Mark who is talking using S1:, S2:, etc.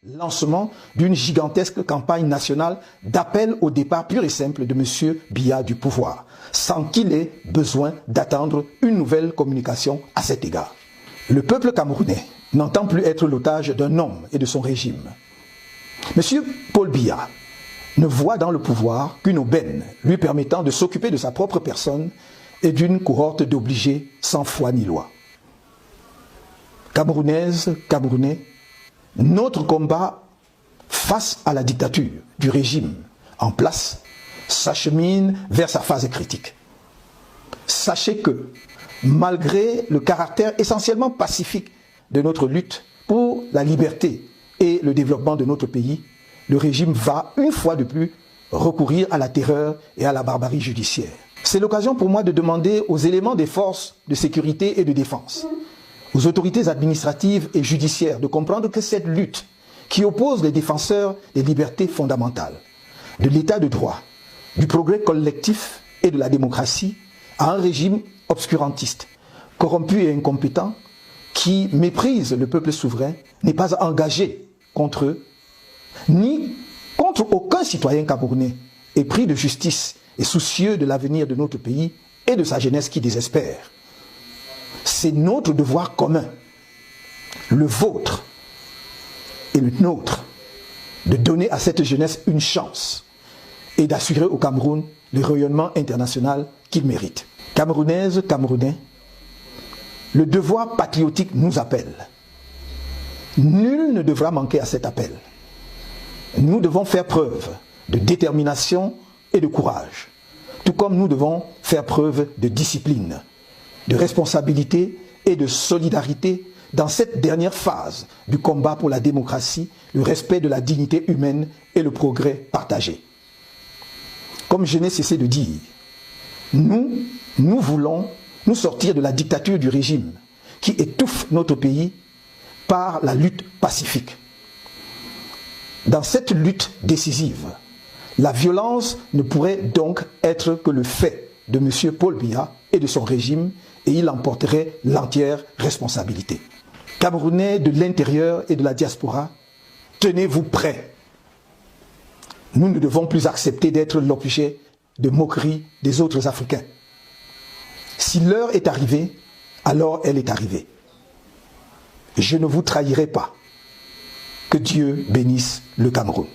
S1: Lancement d'une gigantesque campagne nationale d'appel au départ pur et simple de M. Biya du pouvoir, sans qu'il ait besoin d'attendre une nouvelle communication à cet égard. Le peuple camerounais n'entend plus être l'otage d'un homme et de son régime. M. Paul Biya ne voit dans le pouvoir qu'une aubaine lui permettant de s'occuper de sa propre personne et d'une cohorte d'obligés sans foi ni loi. Camerounaises, Camerounais, notre combat face à la dictature du régime en place s'achemine vers sa phase critique. Sachez que, malgré le caractère essentiellement pacifique de notre lutte pour la liberté et le développement de notre pays, le régime va, une fois de plus, recourir à la terreur et à la barbarie judiciaire. C'est l'occasion pour moi de demander aux éléments des forces de sécurité et de défense, aux autorités administratives et judiciaires de comprendre que cette lutte qui oppose les défenseurs des libertés fondamentales, de l'état de droit, du progrès collectif et de la démocratie à un régime obscurantiste, corrompu et incompétent, qui méprise le peuple souverain, n'est pas engagée contre eux, ni contre aucun citoyen camerounais épris de justice et soucieux de l'avenir de notre pays et de sa jeunesse qui désespère. C'est notre devoir commun, le vôtre et le nôtre, de donner à cette jeunesse une chance et d'assurer au Cameroun le rayonnement international qu'il mérite. Camerounaises, Camerounais, le devoir patriotique nous appelle. Nul ne devra manquer à cet appel. Nous devons faire preuve de détermination et de courage, tout comme nous devons faire preuve de discipline, de responsabilité et de solidarité dans cette dernière phase du combat pour la démocratie, le respect de la dignité humaine et le progrès partagé. Comme je n'ai cessé de dire, nous voulons nous sortir de la dictature du régime qui étouffe notre pays par la lutte pacifique. Dans cette lutte décisive, la violence ne pourrait donc être que le fait de M. Paul Biya et de son régime, et il en porterait l'entière responsabilité. Camerounais de l'intérieur et de la diaspora, tenez-vous prêts. Nous ne devons plus accepter d'être l'objet de moquerie des autres Africains. Si l'heure est arrivée, alors elle est arrivée. Je ne vous trahirai pas. Que Dieu bénisse le Cameroun.